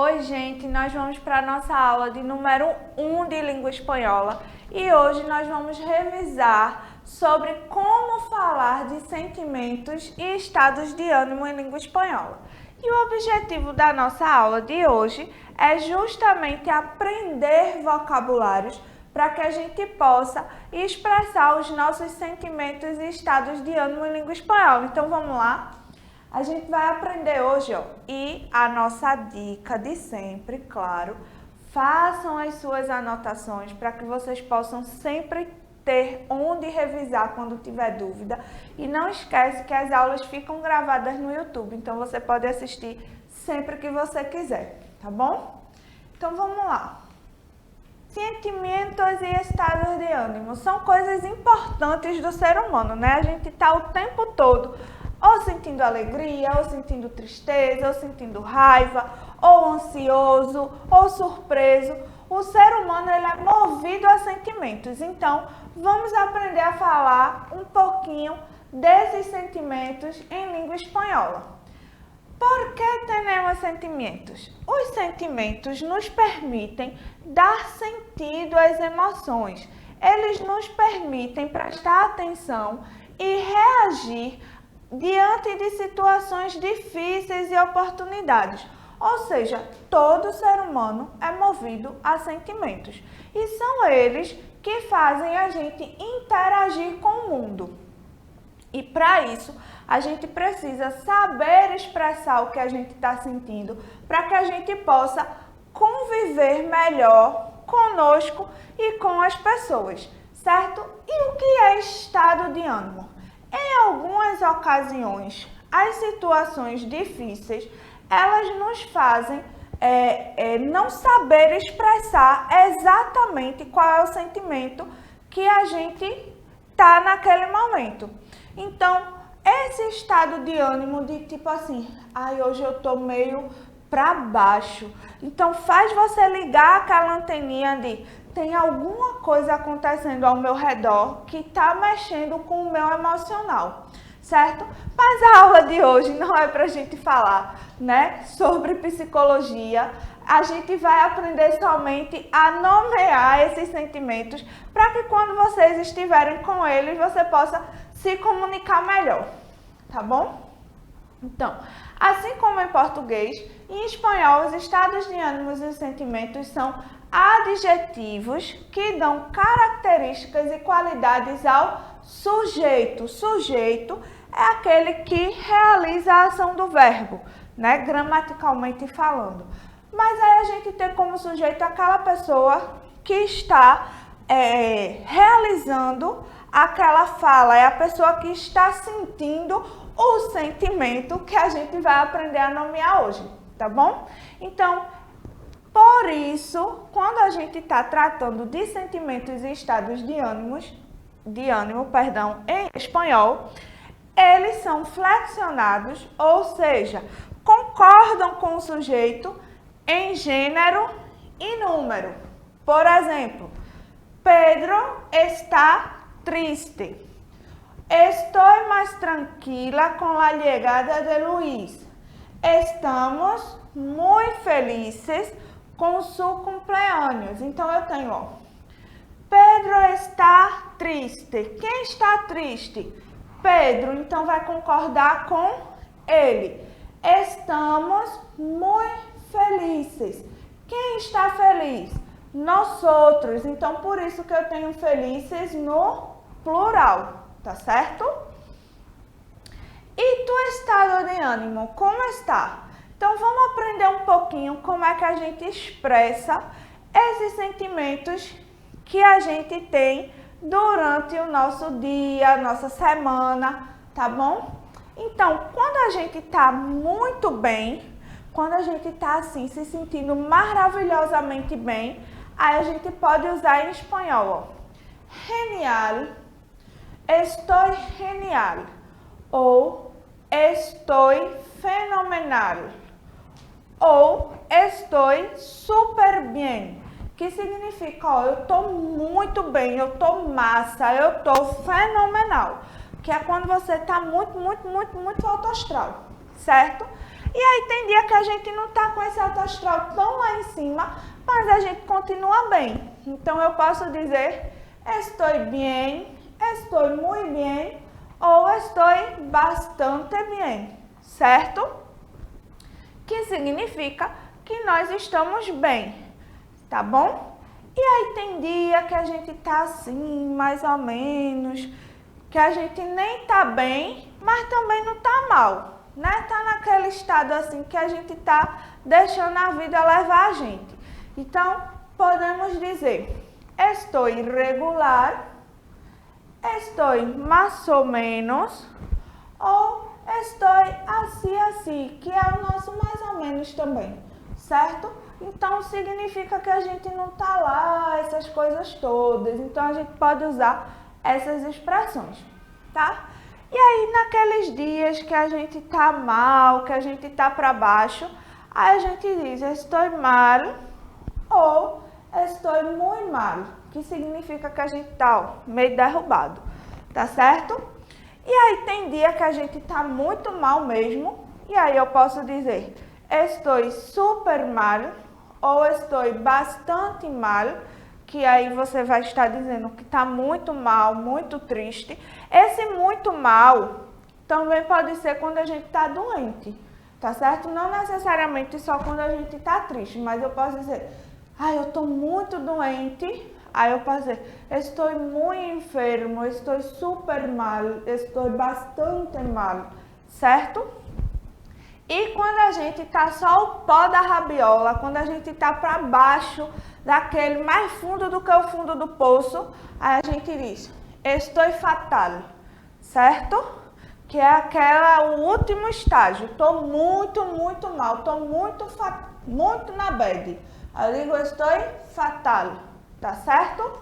Oi, gente, nós vamos para a nossa aula de número 1 de língua espanhola e hoje nós vamos revisar sobre como falar de sentimentos e estados de ânimo em língua espanhola. E o objetivo da nossa aula de hoje é justamente aprender vocabulários para que a gente possa expressar os nossos sentimentos e estados de ânimo em língua espanhola. Então vamos lá? A gente vai aprender hoje, e a nossa dica de sempre, claro, façam as suas anotações para que vocês possam sempre ter onde revisar quando tiver dúvida. E não esquece que as aulas ficam gravadas no YouTube, então você pode assistir sempre que você quiser, tá bom? Então vamos lá. Sentimentos e estados de ânimo são coisas importantes do ser humano, né? A gente está o tempo todo ou sentindo alegria, ou sentindo tristeza, ou sentindo raiva, ou ansioso, ou surpreso. O ser humano ele é movido a sentimentos. Então, vamos aprender a falar um pouquinho desses sentimentos em língua espanhola. ¿Por que temos sentimentos? Os sentimentos nos permitem dar sentido às emoções. Eles nos permitem prestar atenção e reagir diante de situações difíceis e oportunidades. Ou seja, todo ser humano é movido a sentimentos. E são eles que fazem a gente interagir com o mundo. E para isso, a gente precisa saber expressar o que a gente está sentindo, para que a gente possa conviver melhor conosco e com as pessoas, certo? E o que é estado de ânimo? Em algumas ocasiões, as situações difíceis, elas nos fazem não saber expressar exatamente qual é o sentimento que a gente está naquele momento. Então, esse estado de ânimo de tipo assim, hoje eu tô meio para baixo. Então, faz você ligar aquela anteninha de tem alguma coisa acontecendo ao meu redor que está mexendo com o meu emocional, certo? Mas a aula de hoje não é para a gente falar, né, sobre psicologia. A gente vai aprender somente a nomear esses sentimentos para que quando vocês estiverem com eles, você possa se comunicar melhor, tá bom? Então, assim como em português, em espanhol, os estados de ânimo e os sentimentos são adjetivos que dão características e qualidades ao sujeito. O sujeito é aquele que realiza a ação do verbo, né? Gramaticalmente falando. Mas aí a gente tem como sujeito aquela pessoa que está realizando aquela fala, é a pessoa que está sentindo o sentimento que a gente vai aprender a nomear hoje, tá bom? Então, por isso, quando a gente está tratando de sentimentos e estados de ânimo, em espanhol, eles são flexionados, ou seja, concordam com o sujeito em gênero e número. Por exemplo, Pedro está triste. Estou mais tranquila com a chegada de Luís. Estamos muito felizes com seu cumpleaños. Então, eu tenho, Pedro está triste. Quem está triste? Pedro. Então, vai concordar com ele. Estamos muito felizes. Quem está feliz? Nós outros. Então, por isso que eu tenho felizes no plural, tá certo? E tu estado de ânimo, como está? Então, vamos aprender um pouquinho como é que a gente expressa esses sentimentos que a gente tem durante o nosso dia, nossa semana, tá bom? Então, quando a gente tá muito bem, quando a gente tá assim, se sentindo maravilhosamente bem, aí a gente pode usar em espanhol, genial, estou genial, ou estou fenomenal, ou estou super bem, que significa, eu tô muito bem, eu tô massa, eu tô fenomenal, que é quando você tá muito alto astral, certo? E aí tem dia que a gente não tá com esse alto astral tão lá em cima, mas a gente continua bem. Então eu posso dizer, estou bem, estou muito bem, ou estou bastante bem, certo? Que significa que nós estamos bem, tá bom? E aí tem dia que a gente tá assim, mais ou menos, que a gente nem tá bem, mas também não tá mal, né? Tá naquele estado assim que a gente tá deixando a vida levar a gente. Então, podemos dizer, estou irregular, estou mais ou menos, ou estou assim, que é o nosso mais ou menos também, certo? Então, significa que a gente não tá lá, essas coisas todas. Então, a gente pode usar essas expressões, tá? E aí, naqueles dias que a gente tá mal, que a gente tá para baixo, aí a gente diz, estou mal ou estou muito mal, que significa que a gente tá, ó, meio derrubado, tá certo? E aí, tem dia que a gente tá muito mal mesmo, e aí eu posso dizer, estou super mal ou estou bastante mal, que aí você vai estar dizendo que está muito mal, muito triste. Esse muito mal também pode ser quando a gente está doente, tá certo? Não necessariamente só quando a gente está triste, mas eu posso dizer, eu estou muito doente, aí eu posso dizer, estou muito enfermo, estou super mal, estou bastante mal, certo? E quando a gente tá só o pó da rabiola, quando a gente tá para baixo, daquele mais fundo do que o fundo do poço, aí a gente diz, estou fatal, certo? Que é o último estágio, tô muito, muito mal, tô muito na bad. Eu digo, estou fatal, tá certo?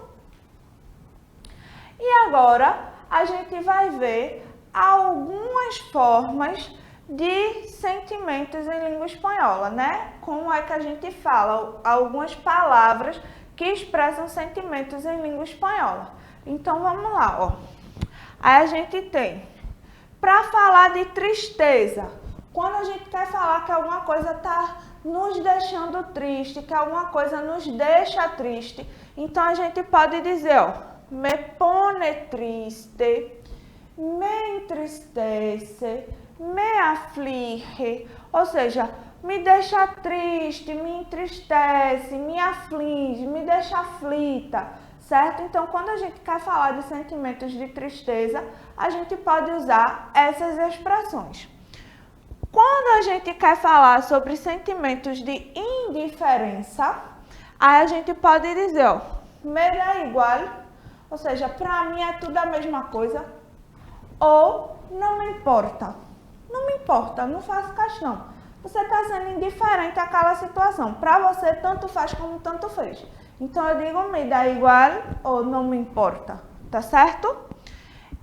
E agora a gente vai ver algumas formas de sentimentos em língua espanhola, né? Como é que a gente fala algumas palavras que expressam sentimentos em língua espanhola. Então vamos lá, ó. Aí a gente tem, para falar de tristeza, quando a gente quer falar que alguma coisa está nos deixando triste, que alguma coisa nos deixa triste, então a gente pode dizer, ó, me pone triste, me entristece, me aflige, ou seja, me deixa triste, me entristece, me aflige, me deixa aflita, certo? Então, quando a gente quer falar de sentimentos de tristeza, a gente pode usar essas expressões. Quando a gente quer falar sobre sentimentos de indiferença, aí a gente pode dizer, ó, me dá igual, ou seja, para mim é tudo a mesma coisa, ou não me importa. Não me importa, não faço questão. Você está sendo indiferente àquela situação. Para você, tanto faz como tanto fez. Então, eu digo, me dá igual ou não me importa, tá certo?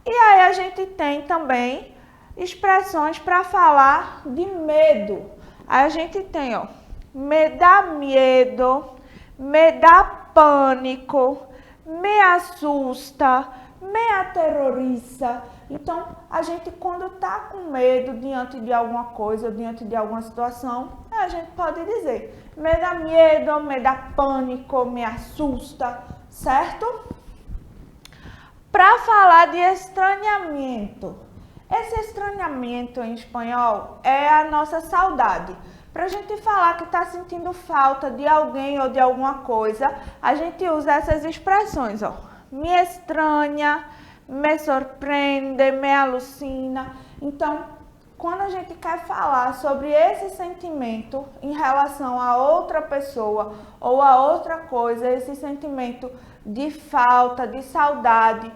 E aí, a gente tem também expressões para falar de medo. Aí a gente tem, ó, me dá medo, me dá pânico, me assusta, me aterroriza. Então, a gente quando está com medo diante de alguma coisa, diante de alguma situação, a gente pode dizer, me dá medo, me dá pânico, me assusta, certo? Para falar de estranhamento, esse estranhamento em espanhol é a nossa saudade. Para a gente falar que está sentindo falta de alguém ou de alguma coisa, a gente usa essas expressões, ó. Me estranha, me surpreende, me alucina. Então, quando a gente quer falar sobre esse sentimento em relação a outra pessoa ou a outra coisa, esse sentimento de falta, de saudade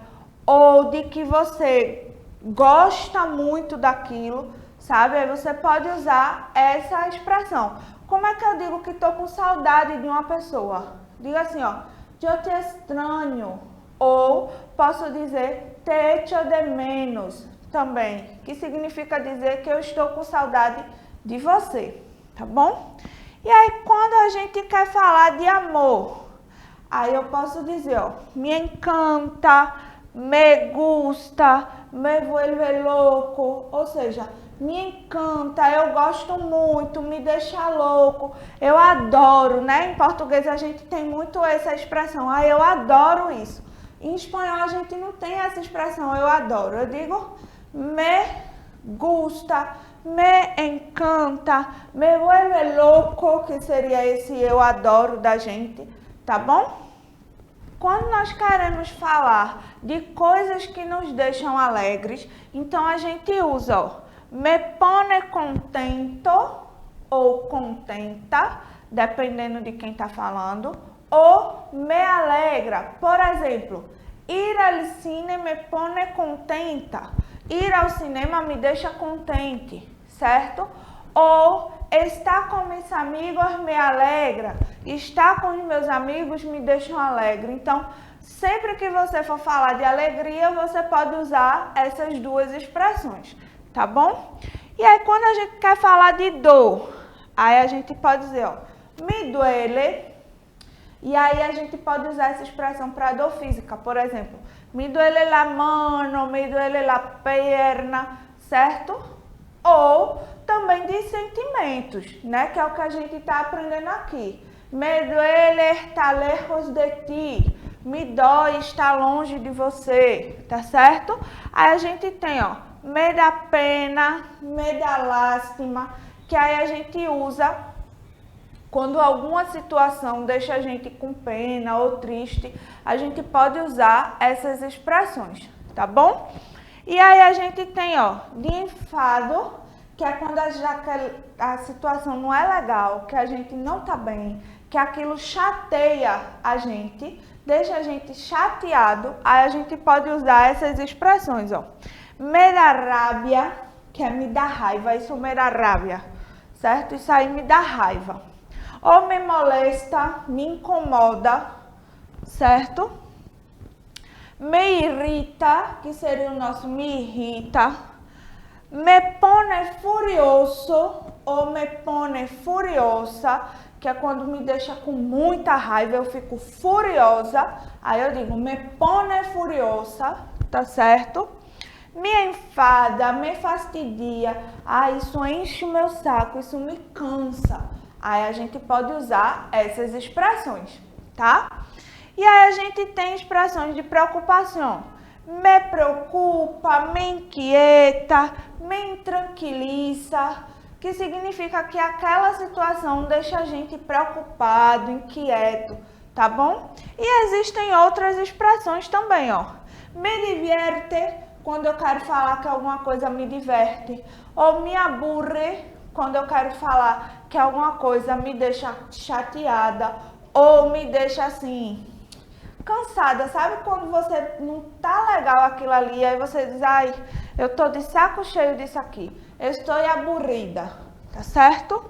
ou de que você gosta muito daquilo, sabe? Aí você pode usar essa expressão. Como é que eu digo que estou com saudade de uma pessoa? Diga assim, ó, eu te estranho. Ou posso dizer, te echo de menos também, que significa dizer que eu estou com saudade de você, tá bom? E aí, quando a gente quer falar de amor, aí eu posso dizer, ó, me encanta, me gusta, me vuelve louco, ou seja, me encanta, eu gosto muito, me deixa louco, eu adoro, né? Em português a gente tem muito essa expressão, eu adoro isso. Em espanhol a gente não tem essa expressão, eu adoro. Eu digo me gusta, me encanta, me vuelve louco, que seria esse eu adoro da gente, tá bom? Quando nós queremos falar de coisas que nos deixam alegres, então a gente usa, ó, me pone contento ou contenta, dependendo de quem está falando, ou me alegra. Por exemplo, ir ao cine me pone contenta. Ir ao cinema me deixa contente, certo? Ou estar com meus amigos me alegra. Estar com os meus amigos me deixa alegre. Então, sempre que você for falar de alegria, você pode usar essas duas expressões, tá bom? E aí, quando a gente quer falar de dor, aí a gente pode dizer, ó, me duele. E aí a gente pode usar essa expressão para dor física, por exemplo, me duele la mano, me duele la perna, certo? Ou também de sentimentos, né? Que é o que a gente está aprendendo aqui. Me duele estar lejos de ti, me dói estar longe de você, tá certo? Aí a gente tem, ó, me dá pena, me dá lástima, que aí a gente usa quando alguma situação deixa a gente com pena ou triste, a gente pode usar essas expressões, tá bom? E aí a gente tem, ó, de enfado, que é quando a situação não é legal, que a gente não tá bem, que aquilo chateia a gente, deixa a gente chateado, aí a gente pode usar essas expressões, ó. Me dá rabia, que é me dá raiva, isso me dá rabia, certo? Isso aí me dá raiva. Ou me molesta, me incomoda, certo? Me irrita, que seria o nosso me irrita. Me pone furioso ou me pone furiosa, que é quando me deixa com muita raiva, eu fico furiosa. Aí eu digo, me pone furiosa, tá certo? Me enfada, me fastidia. Isso enche o meu saco, isso me cansa. Aí a gente pode usar essas expressões, tá? E aí a gente tem expressões de preocupação. Me preocupa, me inquieta, me intranquiliza, que significa que aquela situação deixa a gente preocupado, inquieto, tá bom? E existem outras expressões também, ó. Me diverte, quando eu quero falar que alguma coisa me diverte. Ou me aburre, quando eu quero falar que alguma coisa me deixa chateada ou me deixa assim, cansada. Sabe quando você não tá legal aquilo ali, aí você diz, eu tô de saco cheio disso aqui, eu estou aburrida, tá certo?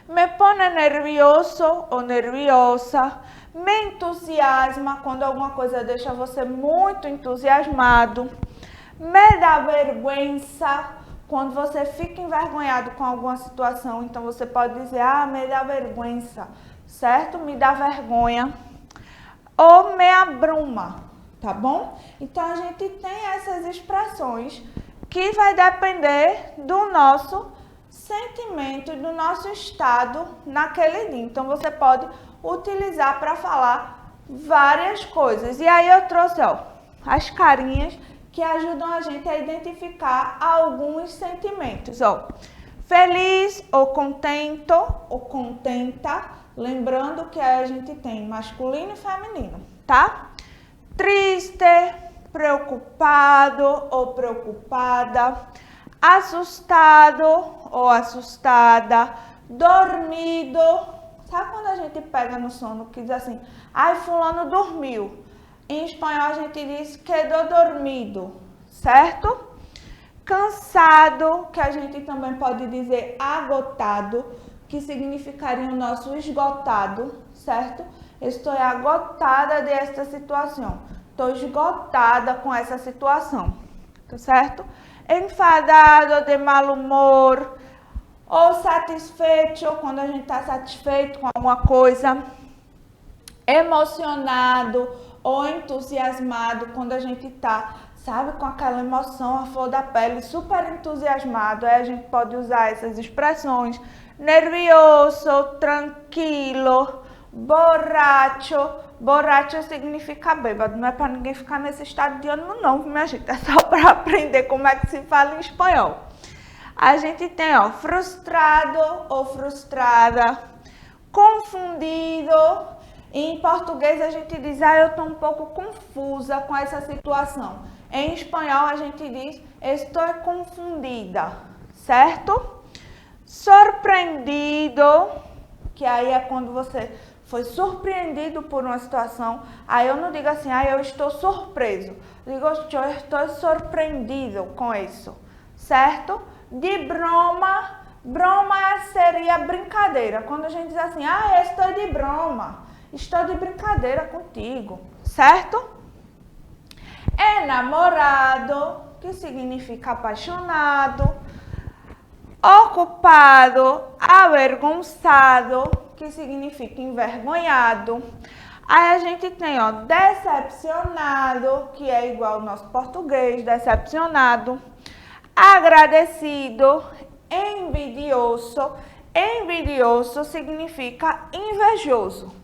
Me pone nervioso ou nerviosa, me entusiasma, quando alguma coisa deixa você muito entusiasmado, me dá vergüenza, quando você fica envergonhado com alguma situação, então você pode dizer, me dá vergüenza, certo? Me dá vergonha. Ou me abruma, tá bom? Então a gente tem essas expressões que vai depender do nosso sentimento e do nosso estado naquele dia. Então você pode utilizar para falar várias coisas. E aí eu trouxe, ó, as carinhas que ajudam a gente a identificar alguns sentimentos, ó. Feliz ou contento ou contenta, lembrando que a gente tem masculino e feminino, tá? Triste, preocupado ou preocupada, assustado ou assustada, dormido. Sabe quando a gente pega no sono que diz assim, fulano dormiu? Em espanhol a gente diz quedou dormido, certo? Cansado, que a gente também pode dizer agotado, que significaria o nosso esgotado, certo? Estou agotada desta situação. Estou esgotada com essa situação, tá certo? Enfadado, de mau humor, ou satisfeito, quando a gente está satisfeito com alguma coisa. Emocionado ou entusiasmado, quando a gente está sabe, com aquela emoção, a flor da pele, super entusiasmado. Aí a gente pode usar essas expressões: nervioso, tranquilo, borracho. Borracho significa bêbado, não é para ninguém ficar nesse estado de ânimo não, minha gente, é só para aprender como é que se fala em espanhol. A gente tem, ó, frustrado ou frustrada, confundido. Em português a gente diz, eu estou um pouco confusa com essa situação. Em espanhol a gente diz, estou confundida, certo? Surpreendido, que aí é quando você foi surpreendido por uma situação. Aí eu não digo assim, eu estou surpreso. Digo, eu estou surpreendido com isso, certo? De broma, broma seria brincadeira. Quando a gente diz assim, eu estou de broma, estou de brincadeira contigo, certo? Enamorado, que significa apaixonado. Ocupado, avergonçado, que significa envergonhado. Aí a gente tem, ó, decepcionado, que é igual ao nosso português, decepcionado. Agradecido, envidioso. Envidioso significa invejoso.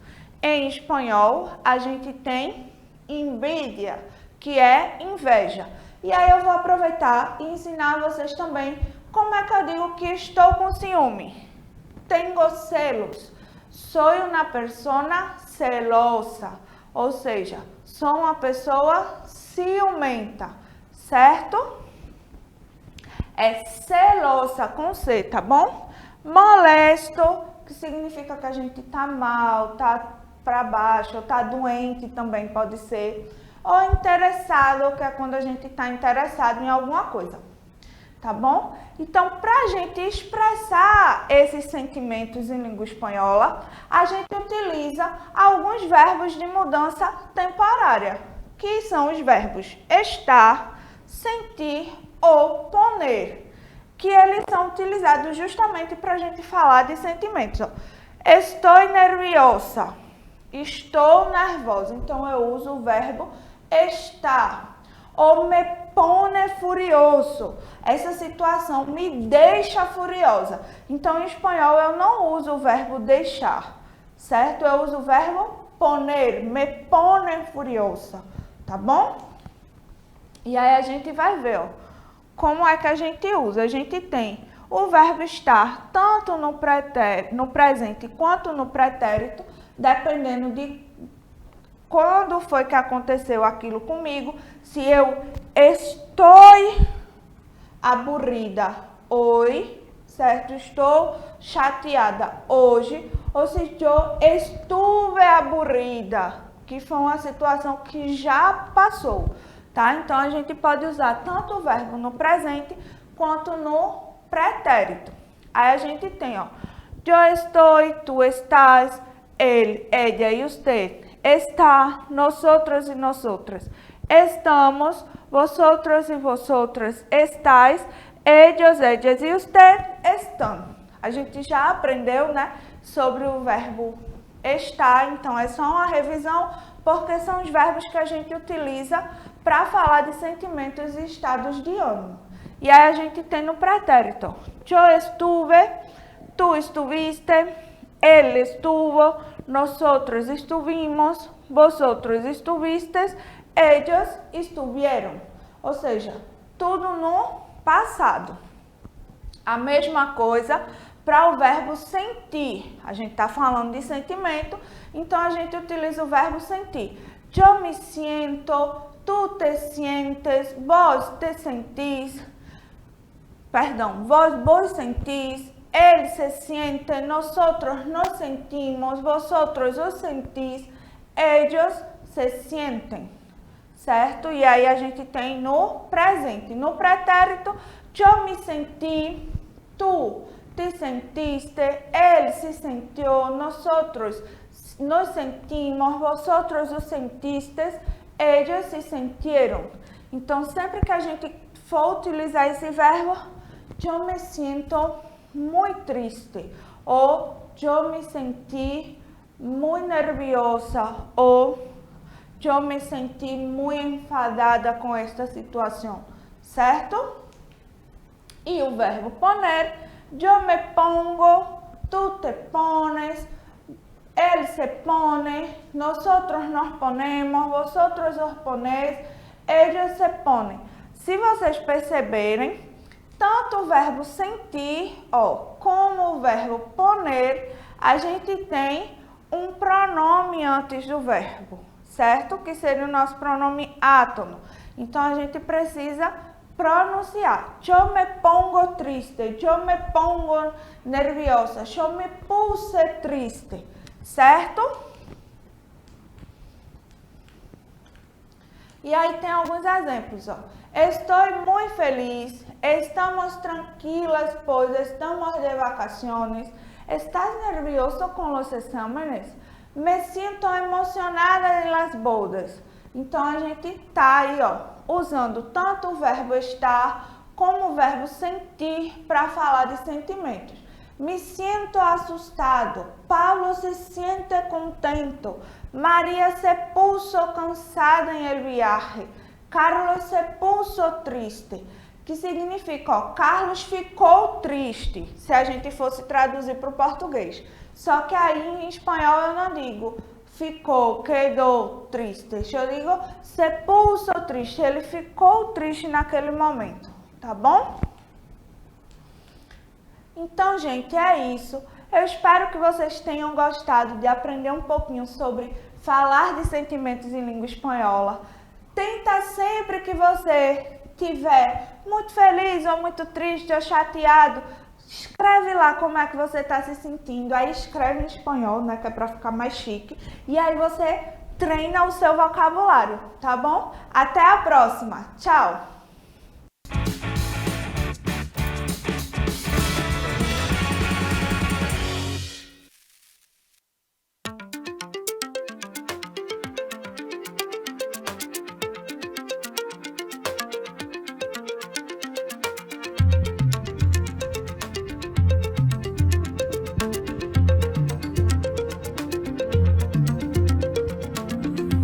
Em espanhol, a gente tem envidia, que é inveja. E aí eu vou aproveitar e ensinar vocês também como é que eu digo que estou com ciúme. Tenho celos. Sou uma persona celosa. Ou seja, sou uma pessoa ciumenta. Certo? É celosa com C, tá bom? Molesto, que significa que a gente tá mal, tá para baixo, ou tá doente também pode ser. Ou interessado, que é quando a gente está interessado em alguma coisa, tá bom? Então, para a gente expressar esses sentimentos em língua espanhola, a gente utiliza alguns verbos de mudança temporária, que são os verbos estar, sentir ou poner, que eles são utilizados justamente para a gente falar de sentimentos. Estou nerviosa, estou nervosa, então eu uso o verbo estar. Ou me pone furioso, essa situação me deixa furiosa. Então, em espanhol, eu não uso o verbo deixar, certo? Eu uso o verbo poner, me pone furiosa, tá bom? E aí a gente vai ver, ó, como é que a gente usa. A gente tem o verbo estar tanto no presente quanto no pretérito, dependendo de quando foi que aconteceu aquilo comigo. Se eu estou aburrida hoje, certo? Estou chateada hoje. Ou se eu estuve aburrida, que foi uma situação que já passou, tá? Então, a gente pode usar tanto o verbo no presente quanto no pretérito. Aí a gente tem, ó, eu estou, tu estás, ele, ella e usted. Está, nosotros e nosotras. Estamos, vosotros e vosotras estáis, ellos, ellas e usted estão. A gente já aprendeu, né, sobre o verbo estar, então é só uma revisão, porque são os verbos que a gente utiliza para falar de sentimentos e estados de ânimo. E aí a gente tem no pretérito, eu estuve, tu estuviste, ele estuvo, nosotros estuvimos, vosotros estuvistes, ellos estuvieron. Ou seja, tudo no passado. A mesma coisa para o verbo sentir. A gente está falando de sentimento, então a gente utiliza o verbo sentir. Eu me siento, tu te sientes, vos te sentís, perdão, vos sentís, él se siente, nosotros nos sentimos, vosotros os sentís, ellos se sentem, certo? E aí a gente tem no presente. No pretérito, eu me senti, tu te sentiste, él se sentiu, nosotros nos sentimos, vosotros os sentistes, ellos se sentieron. Então, sempre que a gente for utilizar esse verbo, eu me sinto muito triste, ou eu me senti muito nerviosa, ou eu me senti muito enfadada com esta situação, certo? E o verbo poner, eu me pongo, tú te pones, él se pone, nosotros nos ponemos, vosotros os ponéis, ellos se ponem. Se vocês perceberem, tanto o verbo sentir, como o verbo poner, a gente tem um pronome antes do verbo, certo? Que seria o nosso pronome átono. Então, a gente precisa pronunciar. Eu me pongo triste, eu me pongo nerviosa, eu me puse triste, certo? E aí tem alguns exemplos, Estou muito feliz, estamos tranquilas, pois estamos de vacaciones. ¿Estás nervioso con los exámenes? Me sinto emocionada em las bodas. Então, a gente tá aí, usando tanto o verbo estar como o verbo sentir para falar de sentimentos. Me sinto assustado. Paulo se siente contento. Maria se puso cansada em el viaje. Carlos se puso triste. Que significa, Carlos ficou triste, se a gente fosse traduzir para o português. Só que aí em espanhol eu não digo ficou, quedou triste. Eu digo se puso triste, ele ficou triste naquele momento, tá bom? Então, gente, é isso. Eu espero que vocês tenham gostado de aprender um pouquinho sobre falar de sentimentos em língua espanhola. Tenta sempre que você estiver muito feliz ou muito triste ou chateado, escreve lá como é que você está se sentindo. Aí escreve em espanhol, né, que é para ficar mais chique. E aí você treina o seu vocabulário, tá bom? Até a próxima. Tchau!